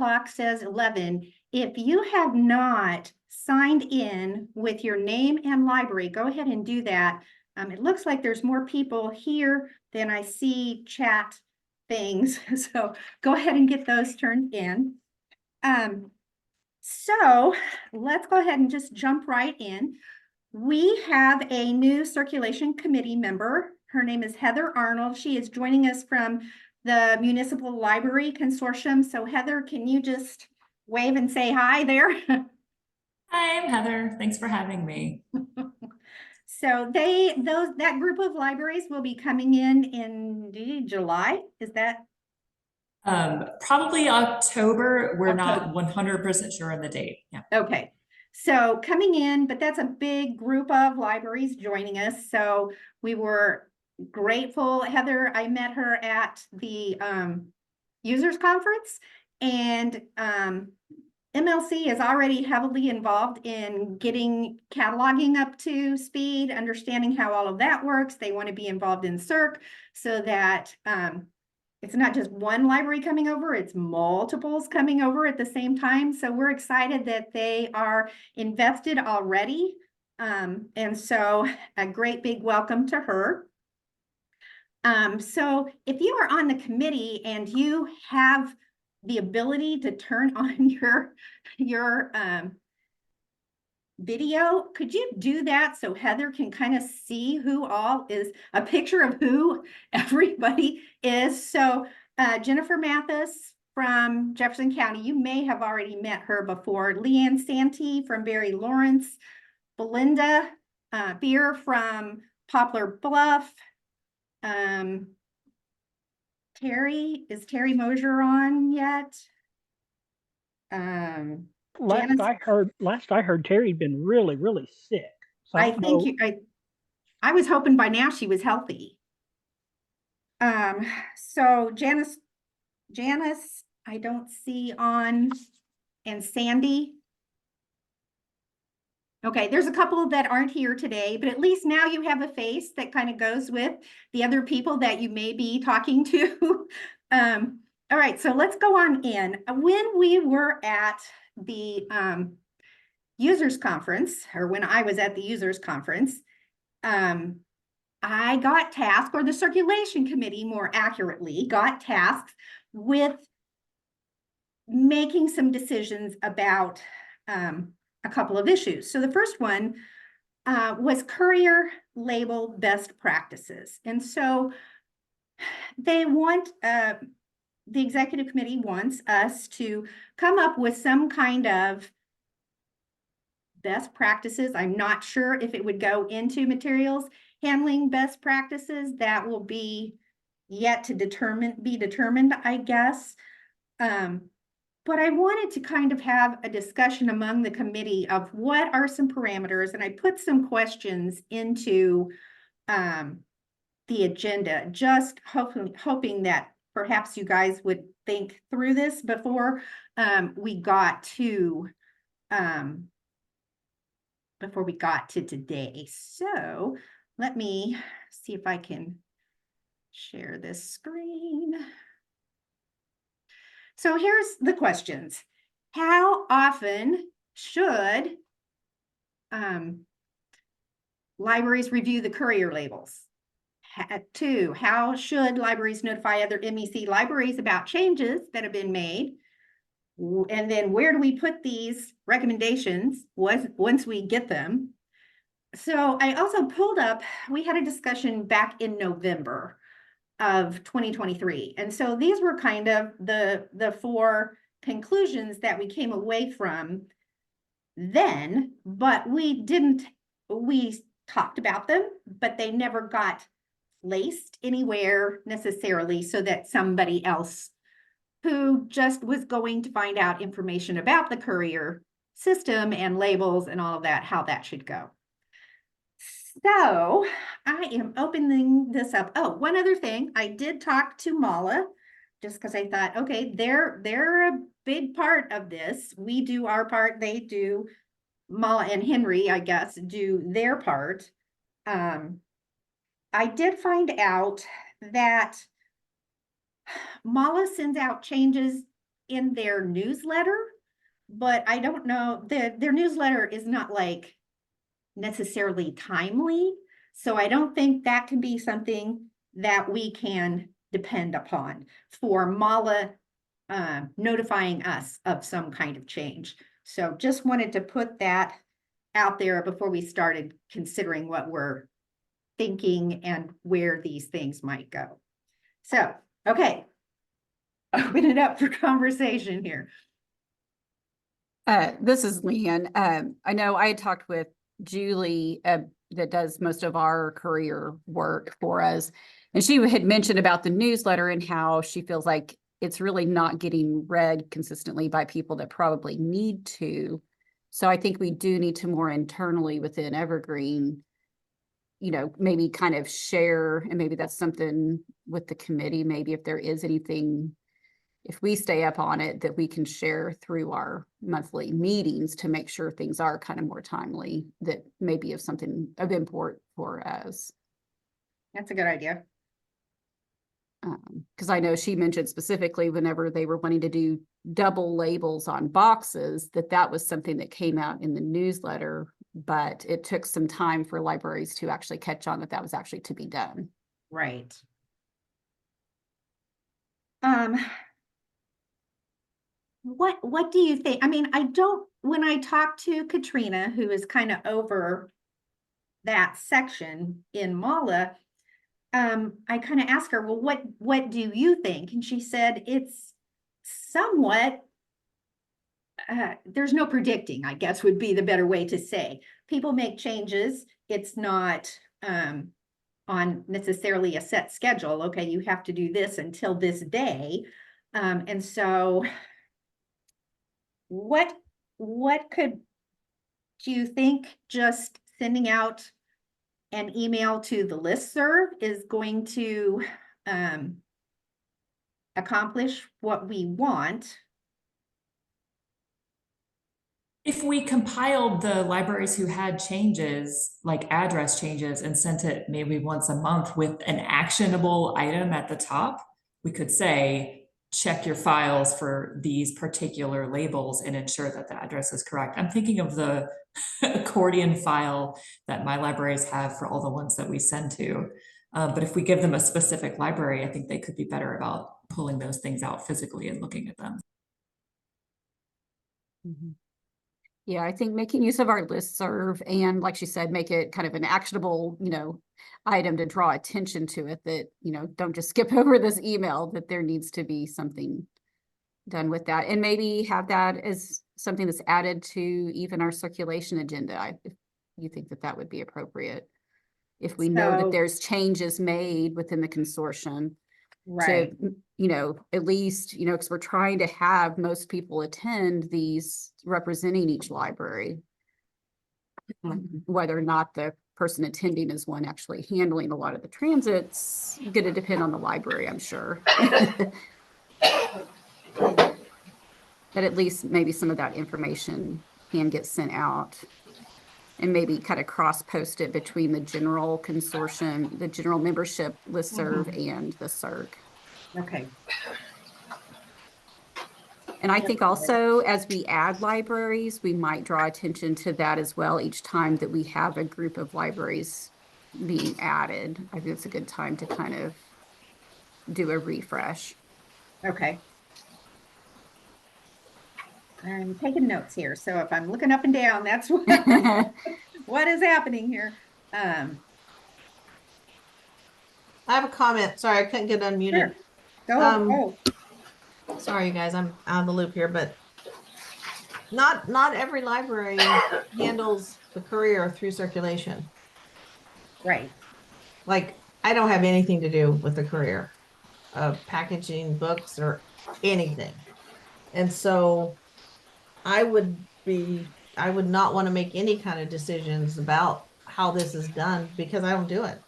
clock says 11. If you have not signed in with your name and library, go ahead and do that. It looks like there's more people here than I see chat things. So go ahead and get those turned in. So let's go ahead and just jump right in. We have a new circulation committee member. Her name is Heather Arnold. She is joining us from the Municipal Library Consortium. So Heather, can you just wave and say hi there? Hi, I'm Heather. Thanks for having me. So that group of libraries will be coming in July. Is that Probably October. We're October? not 100% sure on the date. Yeah. Okay. So coming in, but that's a big group of libraries joining us. So we were grateful. Heather, I met her at the users conference, and MLC is already heavily involved in getting cataloging up to speed, understanding how all of that works. They want to be involved in CIRC so that it's not just one library coming over, it's multiples coming over at the same time. So we're excited that they are invested already. And so a great big welcome to her. So if you are on the committee and you have the ability to turn on your video, could you do that so Heather can kind of see who all is, a picture of who everybody is? So Jennifer Mathis from Jefferson County, you may have already met her before. Leanne Santee from Barry Lawrence, Belinda Beer from Poplar Bluff. Is Terry Mosier on yet? Last Janice, I heard Terry'd been really sick. So I I don't think know. I was hoping by now she was healthy. So Janice, I don't see on, and Sandy. Okay, there's a couple that aren't here today, but at least now you have a face that kind of goes with the other people that you may be talking to. All right, so let's go on in. When we were at the users conference, or when I was at the users conference, I got tasked, or the circulation committee more accurately, got tasked with making some decisions about a couple of issues. So the first one was courier label best practices. And so they want, the executive committee wants us to come up with some kind of best practices. I'm not sure if it would go into materials handling best practices. That will be yet to be determined, I guess. But I wanted to kind of have a discussion among the committee of what are some parameters, and I put some questions into the agenda, just hoping that perhaps you guys would think through this before we got to today. So let me see if I can share this screen. So here's the questions. How often should libraries review the courier labels? 2, how should libraries notify other MEC libraries about changes that have been made? And then where do we put these recommendations once we get them? So I also pulled up, we had a discussion back in November of 2023. And so these were kind of the 4 conclusions that we came away from then, but we talked about them, but they never got placed anywhere necessarily so that somebody else who just was going to find out information about the courier system and labels and all of that, how that should go. So I am opening this up. Oh, one other thing. I did talk to Mala just because I thought, okay, they're a big part of this. We do our part. They do, Mala and Henry, I guess, do their part. I did find out that Mala sends out changes in their newsletter, but I don't know, their newsletter is not like necessarily timely. So I don't think that can be something that we can depend upon for Mala notifying us of some kind of change. So just wanted to put that out there before we started considering what we're thinking and where these things might go. So, okay, open it up for conversation here. This is Leanne. I know I had talked with Julie that does most of our career work for us. And she had mentioned about the newsletter and how she feels like it's really not getting read consistently by people that probably need to. So I think we do need to more internally within Evergreen, maybe kind of share, and maybe that's something with the committee, maybe if there is anything, if we stay up on it, that we can share through our monthly meetings to make sure things are kind of more timely, that maybe of something of import for us. That's a good idea. Because I know she mentioned specifically whenever they were wanting to do double labels on boxes, that was something that came out in the newsletter, but it took some time for libraries to actually catch on that was actually to be done. Right. What do you think? I mean, when I talked to Katrina, who is kind of over that section in Mala, I kind of asked her, well, what do you think? And she said, it's somewhat, there's no predicting, I guess would be the better way to say. People make changes. It's not on necessarily a set schedule. Okay, you have to do this until this day. And so what do you think just sending out an email to the listserv is going to accomplish what we want? If we compiled the libraries who had changes, like address changes, and sent it maybe once a month with an actionable item at the top, we could say, check your files for these particular labels and ensure that the address is correct. I'm thinking of the accordion file that my libraries have for all the ones that we send to. But if we give them a specific library, I think they could be better about pulling those things out physically and looking at them. Mm-hmm. Yeah, I think making use of our listserv and, like she said, make it kind of an actionable, item to draw attention to it, that, don't just skip over this email, that there needs to be something done with that. And maybe have that as something that's added to even our circulation agenda. If you think that would be appropriate. If we know that there's changes made within the consortium. Right. To, at least, because we're trying to have most people attend these representing each library. Whether or not the person attending is one actually handling a lot of the transits, going to depend on the library, I'm sure. But at least maybe some of that information can get sent out. And maybe kind of cross-post it between the general consortium, the general membership listserv, and the CIRC. Okay. And I think also, as we add libraries, we might draw attention to that as well each time that we have a group of libraries being added. I think it's a good time to kind of do a refresh. Okay. I'm taking notes here. So if I'm looking up and down, that's what is happening here. I have a comment. Sorry, I couldn't get unmuted. Sure. Go. Sorry, you guys, I'm out of the loop here, but not every library handles the courier through circulation. Right. Like, I don't have anything to do with the courier, packaging books or anything. And so I would not want to make any kind of decisions about how this is done because I don't do it.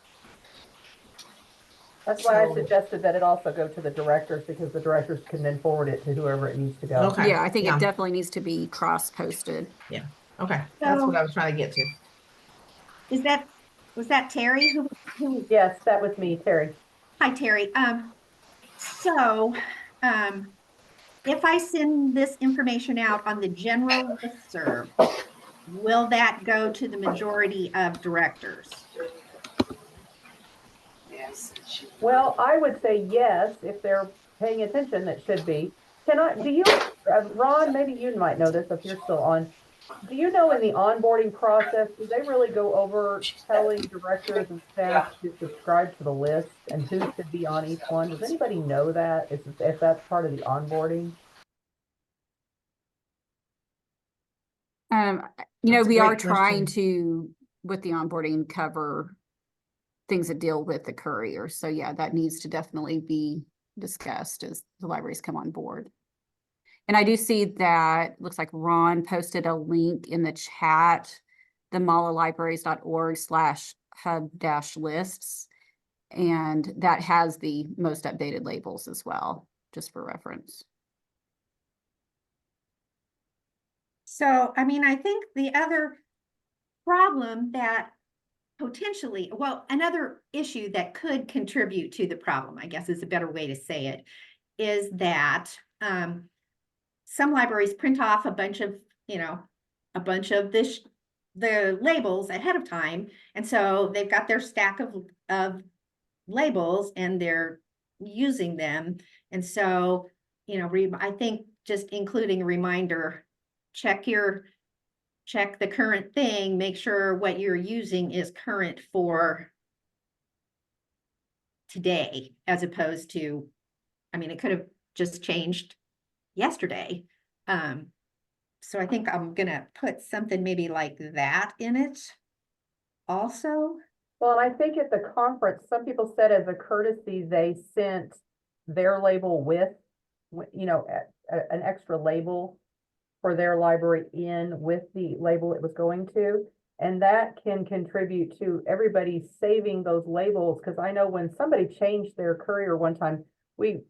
That's why I suggested that it also go to the directors, because the directors can then forward it to whoever it needs to go. Okay. Yeah, I think it definitely needs to be cross-posted. Yeah. Okay. That's what I was trying to get to. Was that Terry who? Yes, that was me, Terry. Hi, Terry. So, if I send this information out on the general listserv, will that go to the majority of directors? Well, I would say yes, if they're paying attention, that should be. Do you, Ron, maybe you might know this if you're still on. Do you know in the onboarding process, do they really go over telling directors and staff to subscribe to the list and who should be on each one? Does anybody know that, if that's part of the onboarding? That's a We are great trying question. to, with the onboarding, cover things that deal with the courier. So yeah, that needs to definitely be discussed as the libraries come on board. And I do see that, looks like Ron posted a link in the chat, the malalibraries.org/hub-lists. And that has the most updated labels as well, just for reference. So, I mean, I think the other problem that potentially, well, another issue that could contribute to the problem, I guess is a better way to say it, is that some libraries print off a bunch of the labels ahead of time. And so they've got their stack of labels and they're using them. And so, I think just including a reminder, check the current thing, make sure what you're using is current for today, as opposed to, I mean, it could have just changed yesterday. So I think I'm gonna put something maybe like that in it also. Well, and I think at the conference, some people said as a courtesy, they sent their label with, an extra label for their library in with the label it was going to. And that can contribute to everybody saving those labels. Because I know when somebody changed their courier one time, we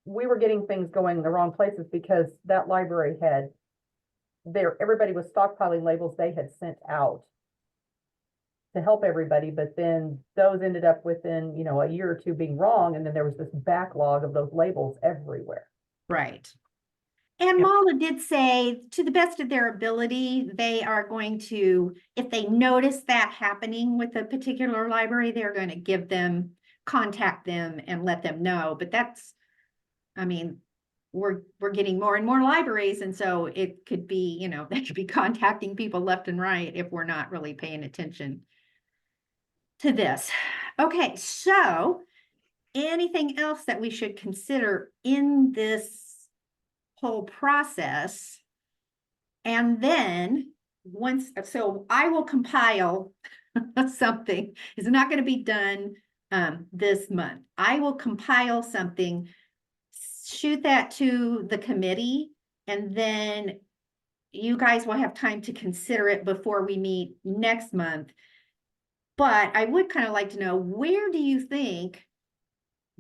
were getting things going in the wrong places because that library had everybody was stockpiling labels they had sent out to help everybody, but then those ended up within, a year or two being wrong. And then there was this backlog of those labels everywhere. Right. And Yep. Mala did say, to the best of their ability, they are going to, if they notice that happening with a particular library, they're going to contact them and let them know. But I mean, we're getting more and more libraries. And so it could be, they could be contacting people left and right if we're not really paying attention to this. Okay, so anything else that we should consider in this whole process? And then so I will compile something. It's not going to be done this month. I will compile something, shoot that to the committee, and then you guys will have time to consider it before we meet next month. But I would kind of like to know, where do you think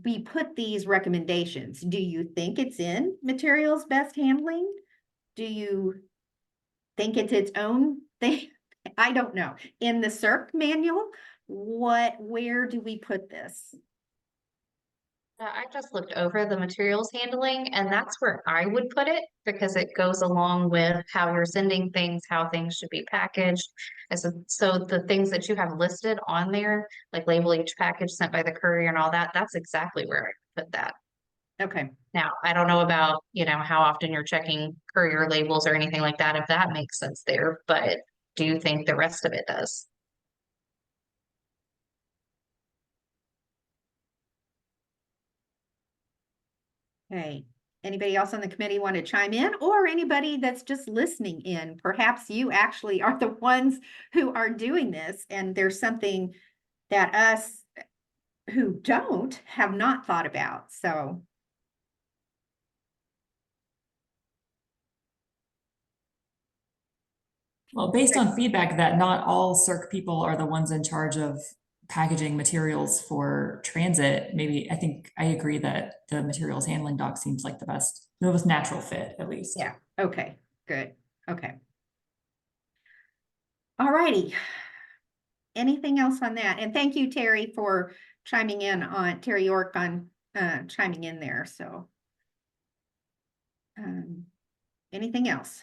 we put these recommendations? Do you think it's in materials best handling? Do you think it's its own thing? I don't know. In the CERC manual, where do we put this? I just looked over the materials handling, and that's where I would put it because it goes along with how you're sending things, how things should be packaged. And so the things that you have listed on there, like label each package sent by the courier and all that, that's exactly where I put that. Okay. Now, I don't know about, how often you're checking courier labels or anything like that, if that makes sense there, but do you think the rest of it does? Okay. Anybody else on the committee want to chime in, or anybody that's just listening in? Perhaps you actually are the ones who are doing this, and there's something that us who don't have not thought about. So Well, based on feedback that not all CERC people are the ones in charge of packaging materials for transit, I think I agree that the materials handling doc seems like the most natural fit, at least. yeah. Okay, good. Okay. All righty. Anything else on that? And thank you, Terry, for Terry York on chiming in there. So Anything else?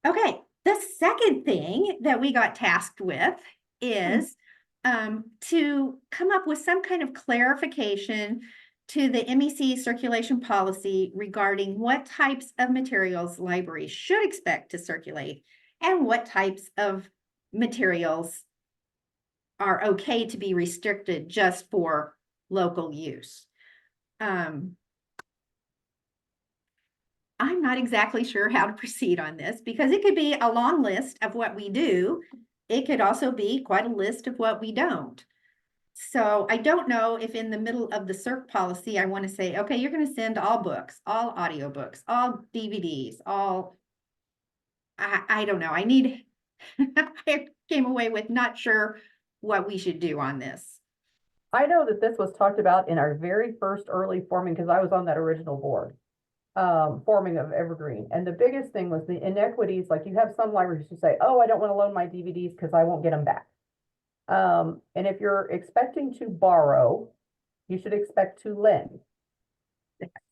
Okay, the second thing that we got tasked with is to come up with some kind of clarification to the MEC circulation policy regarding what types of materials libraries should expect to circulate and what types of materials are okay to be restricted just for local use. I'm not exactly sure how to proceed on this because it could be a long list of what we do. It could also be quite a list of what we don't. So I don't know if in the middle of the CERC policy, I want to say, okay, you're going to send all books, all audiobooks, all DVDs, all, I don't know. I came away with not sure what we should do on this. I know that this was talked about in our very first early forming, because I was on that original board, forming of Evergreen. And the biggest thing was the inequities. Like you have some libraries who say, oh, I don't want to loan my DVDs because I won't get them back. And if you're expecting to borrow, you should expect to lend.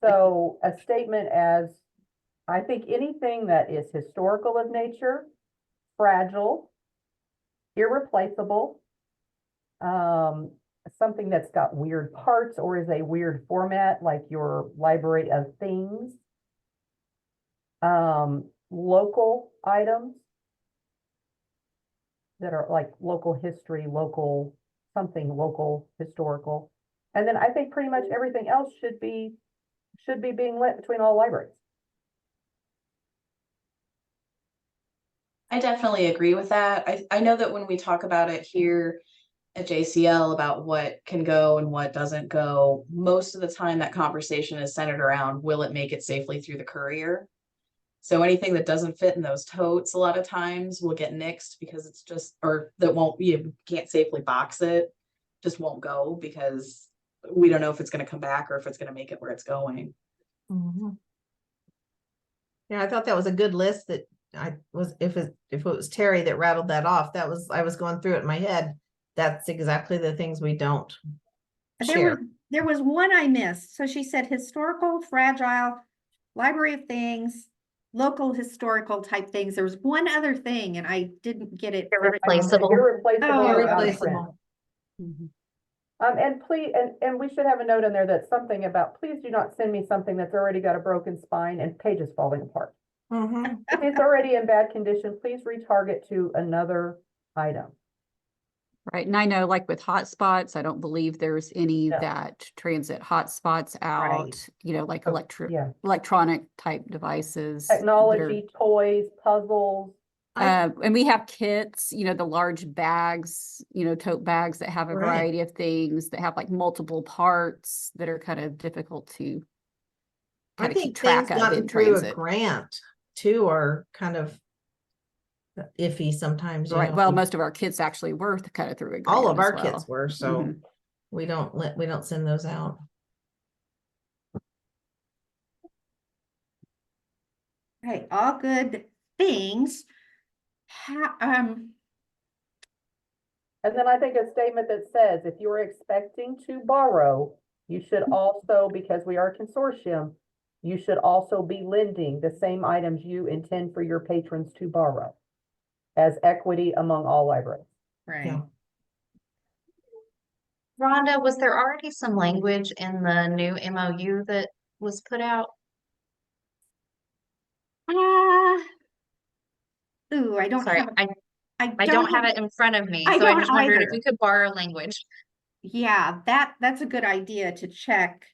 So a statement as, I think anything that is historical of nature, fragile, irreplaceable, something that's got weird parts or is a weird format, like your library of things, local items that are like local history, local something, local historical. And then I think pretty much everything else should be being lent between all libraries. I definitely agree with that. I know that when we talk about it here at JCL about what can go and what doesn't go, most of the time that conversation is centered around, will it make it safely through the courier? So anything that doesn't fit in those totes a lot of times will get nixed because it's just, or that won't, you can't safely box it, just won't go because we don't know if it's going to come back or if it's going to make it where it's going. Mhm. Yeah, I thought that was a good list that I was, if it was Terry that rattled that off, that was, I was going through it in my head. That's exactly the things we don't share. There was one I missed. So she said historical, fragile, library of things, local historical type things. There was one other thing and I didn't get it. Irreplaceable. Irreplaceable. Oh, or out of irreplaceable. print. And please, and we should have a note in there that's something about, please do not send me something that's already got a broken spine and pages falling apart. Mhm. If it's already in bad condition, please retarget to another item. Right, and I know like with hotspots, I don't believe there's any No. that transit hotspots out, you know, like Oh, yeah. electronic type devices. that are- Technology, toys, puzzles. And we have kits, you know, the large bags, you know, tote bags that have a Right. variety of things that have like multiple parts that are kind of difficult to I kind of keep think track things of gotten in through a transit. grant too are kind of iffy sometimes, you Right, know. well, most of our kits actually were kind of through a All grant of as our well. kits were, so Mhm. we don't send those out. Okay, all good things. And then I think a statement that says, if you're expecting to borrow, you should also, because we are a consortium, you should also be lending the same items you intend for your patrons to borrow as equity among all libraries. Right. Yeah. Rhonda, was there already some language in the new MOU that was put out? Ooh, I don't Sorry, have, I don't have it in front of me, I so I don't just wondered if either. we could borrow language. Yeah, that's a good idea to check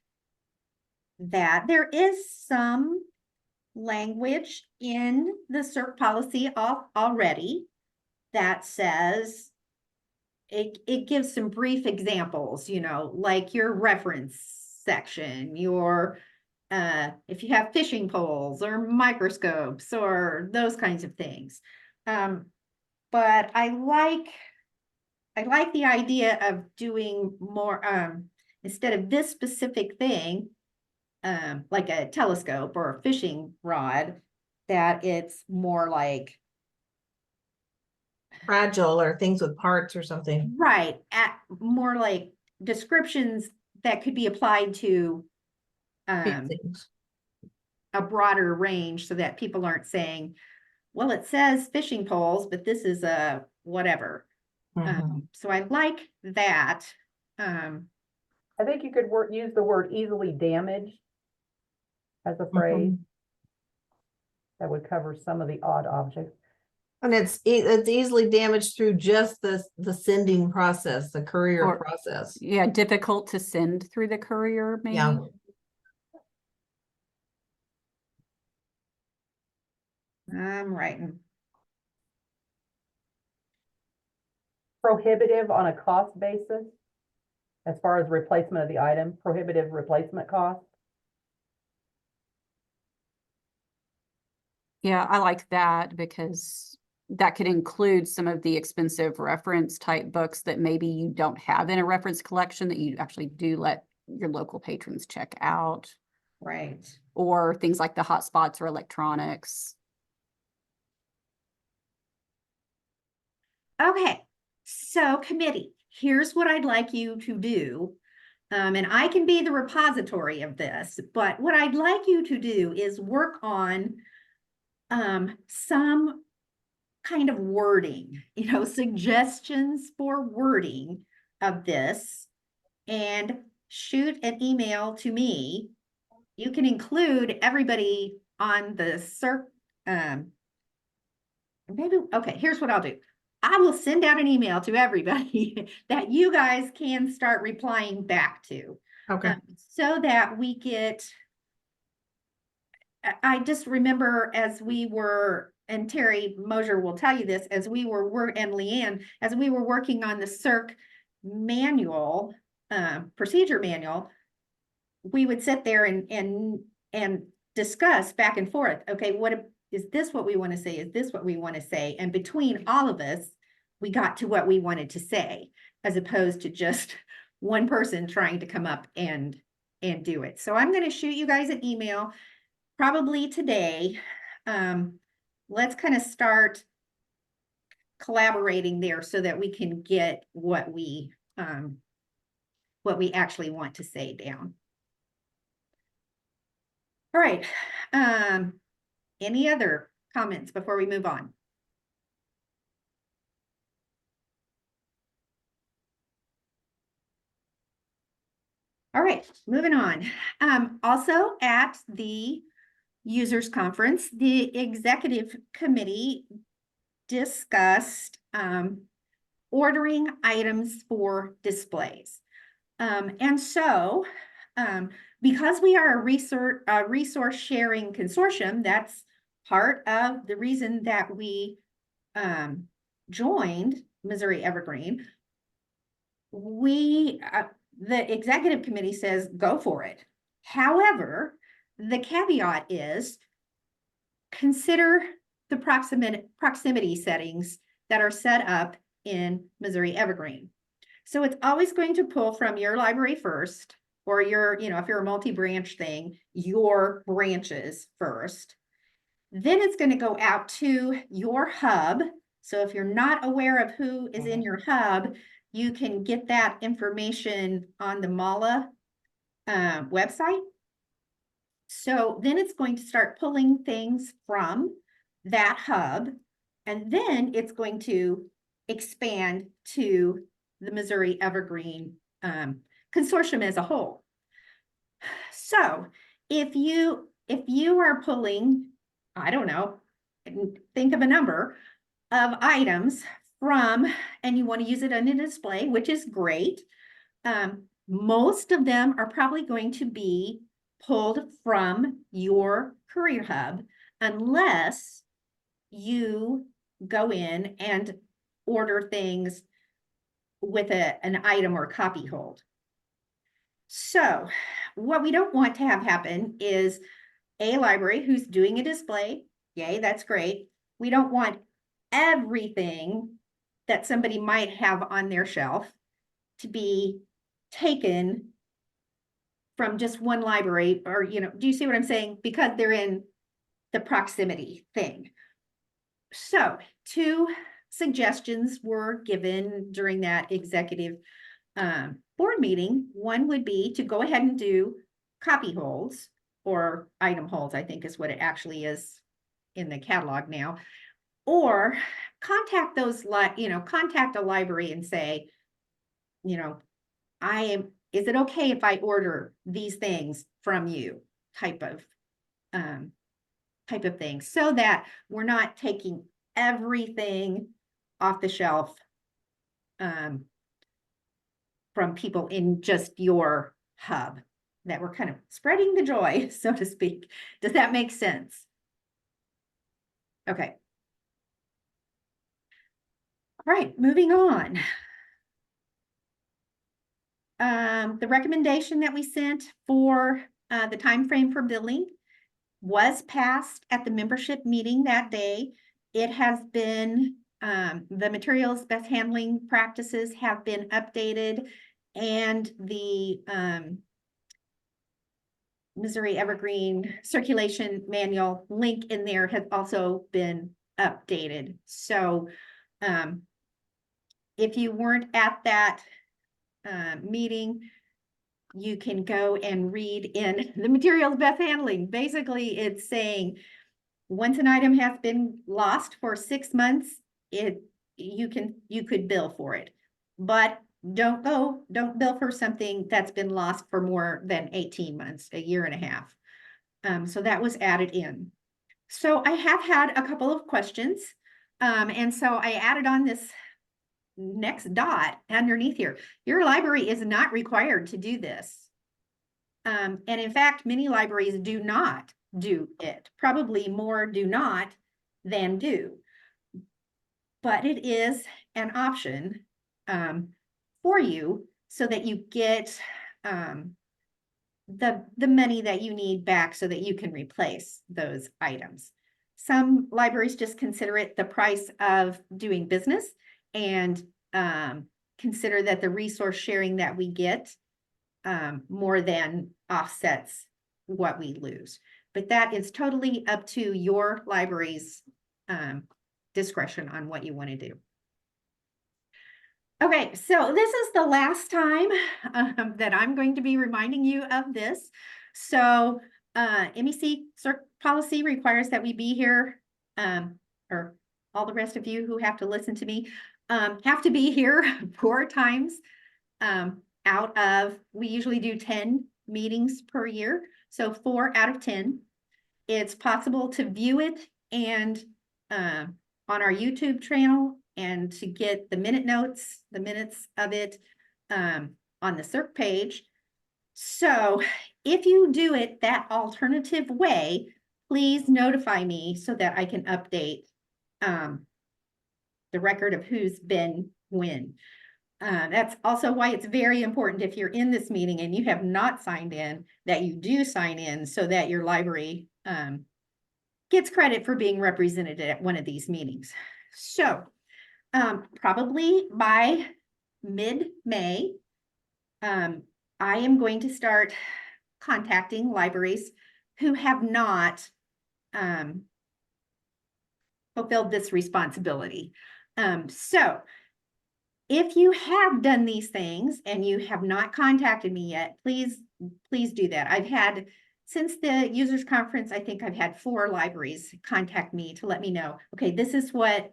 that. There is some language in the CERC policy already that says it gives some brief examples, you know, like your reference section, your if you have fishing poles or microscopes or those kinds of things. But I like the idea of doing more instead of this specific thing, like a telescope or a fishing rod, that it's more like Fragile or things with parts or something. right at more like descriptions that could be applied to Things. a broader range so that people aren't saying, well, it says fishing poles, but this is a whatever. So I like that. I think you could use the word easily damaged as a phrase. That would cover some of the odd objects. And it's easily damaged through just the sending process, the courier Or- process. Yeah, difficult to send through the courier, maybe. Yeah. I'm writing. Prohibitive on a cost basis, as far as replacement of the item, prohibitive replacement cost. Yeah, I like that because that could include some of the expensive reference type books that maybe you don't have in a reference collection that you actually do let your local patrons check out, Right. or things like the hotspots or electronics. Okay, so committee, here's what I'd like you to do. And I can be the repository of this, but what I'd like you to do is work on some kind of wording, suggestions for wording of this, and shoot an email to me. You can include everybody on the maybe, okay, here's what I'll do. I will send out an email to everybody that you guys can start replying back to. Okay. So that we get, I just remember as we were, and Terry Mosier will tell you this, as we were, and Leanne, as we were working on the CERC manual, procedure manual, we would sit there and discuss back and forth. Okay, what is this what we want to say? Is this what we want to say? And between all of us, we got to what we wanted to say, as opposed to just one person trying to come up and do it. So I'm going to shoot you guys an email probably today. Let's kind of start collaborating there so that we can get what we actually want to say down. All right. Any other comments before we move on? All right, moving on. Also at the users conference, the executive committee discussed ordering items for displays. And so because we are a resource sharing consortium, that's part of the reason that we joined Missouri Evergreen. The executive committee says, go for it. However, the caveat is consider the proximity settings that are set up in Missouri Evergreen. So it's always going to pull from your library first, or your, if you're a multi-branch thing, your branches first. Then it's going to go out to your hub. So if you're not aware of who is in your hub, you can get that information on the MALA website. So then it's going to start pulling things from that hub, and then it's going to expand to the Missouri Evergreen consortium as a whole. So if you are pulling, I don't know, think of a number of items from, and you want to use it on a display, which is great. Most of them are probably going to be pulled from your Courier Hub, unless you go in and order things with an item or copy hold. So what we don't want to have happen is a library who's doing a display. Yay, that's great. We don't want everything that somebody might have on their shelf to be taken from just one library, or, do you see what I'm saying? Because they're in the proximity thing. So 2 suggestions were given during that executive board meeting. One would be to go ahead and do copy holds or item holds, I think is what it actually is in the catalog now. Or contact contact a library and say, is it okay if I order these things from you type of thing, so that we're not taking everything off the shelf from people in just your hub, that we're kind of spreading the joy, so to speak. Does that make sense? Okay. All right, moving on. The recommendation that we sent for the time frame for billing was passed at the membership meeting that day. It has been, the materials best handling practices have been updated, and the Missouri Evergreen Circulation Manual link in there has also been updated. So if you weren't at that meeting, you can go and read in the materials best handling. Basically, it's saying once an item has been lost for 6 months, you could bill for it, but don't bill for something that's been lost for more than 18 months, a year and a half. So that was added in. So I have had a couple of questions, and so I added on this next dot underneath here. Your library is not required to do this. And in fact, many libraries do not do it. Probably more do not than do. But it is an option for you, so that you get the money that you need back, so that you can replace those items. Some libraries just consider it the price of doing business, and consider that the resource sharing that we get more than offsets what we lose. But that is totally up to your library's discretion on what you want to do. Okay, so this is the last time that I'm going to be reminding you of this. So MEC policy requires that we be here, or all the rest of you who have to listen to me have to be here 4 times out of, we usually do 10 meetings per year. So 4 out of 10. It's possible to view it and on our YouTube channel, and to get the minutes of it on the CERC page. So if you do it that alternative way, please notify me so that I can update the record of who's been when. That's also why it's very important, if you're in this meeting and you have not signed in, that you do sign in, so that your library gets credit for being represented at one of these meetings. So probably by mid-May, I am going to start contacting libraries who have not fulfilled this responsibility. So if you have done these things and you have not contacted me yet, please do that. I've had, since the users conference, I think I've had 4 libraries contact me to let me know, okay, this is what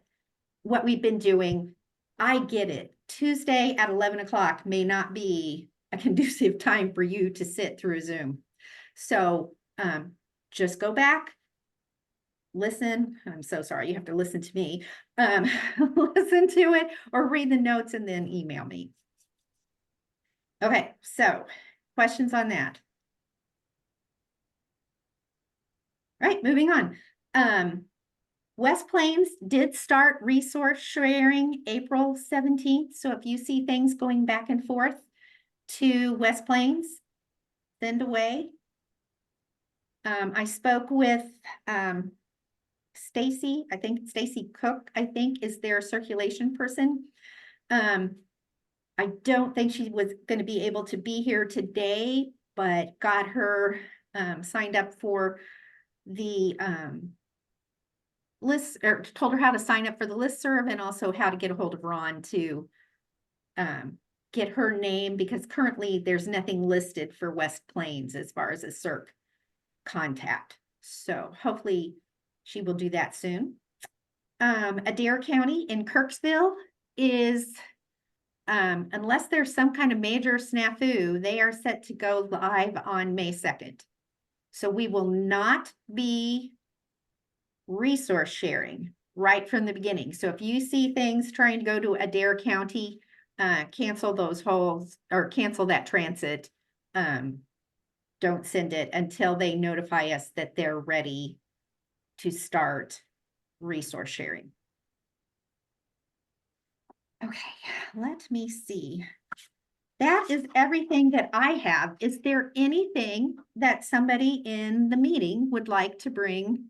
we've been doing. I get it. Tuesday at 11 o'clock may not be a conducive time for you to sit through Zoom. So just go back, listen. I'm so sorry, you have to listen to me. Listen to it or read the notes and then email me. Okay, so questions on that? All right, moving on. West Plains did start resource sharing April 17th. So if you see things going back and forth to West Plains, send away. I spoke with Stacy, I think Stacy Cook, is their circulation person. I don't think she was going to be able to be here today, but got her signed up for the list, or told her how to sign up for the listserv, and also how to get a hold of Ron to get her name, because currently there's nothing listed for West Plains as far as a CERC contact. So hopefully she will do that soon. Adair County in Kirksville is, unless there's some kind of major snafu, they are set to go live on May 2nd. So we will not be resource sharing right from the beginning. So if you see things trying to go to Adair County, cancel those holds or cancel that transit. Don't send it until they notify us that they're ready to start resource sharing. Okay, let me see. That is everything that I have. Is there anything that somebody in the meeting would like to bring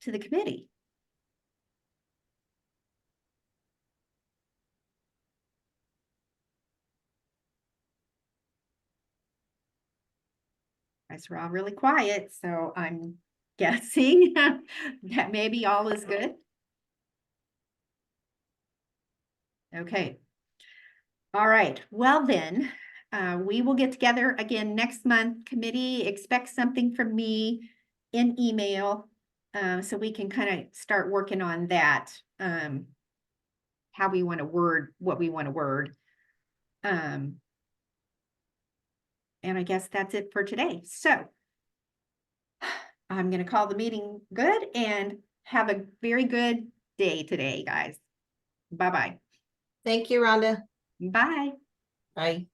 to the committee? Guys are all really quiet, so I'm guessing that maybe all is good. Okay. All right, well then, we will get together again next month. Committee, expect something from me in email, so we can kind of start working on that, how we want to word what we want to word. And I guess that's it for today. So I'm going to call the meeting good and have a very good day today, guys. Bye-bye. Thank you, Rhonda. Bye. Bye.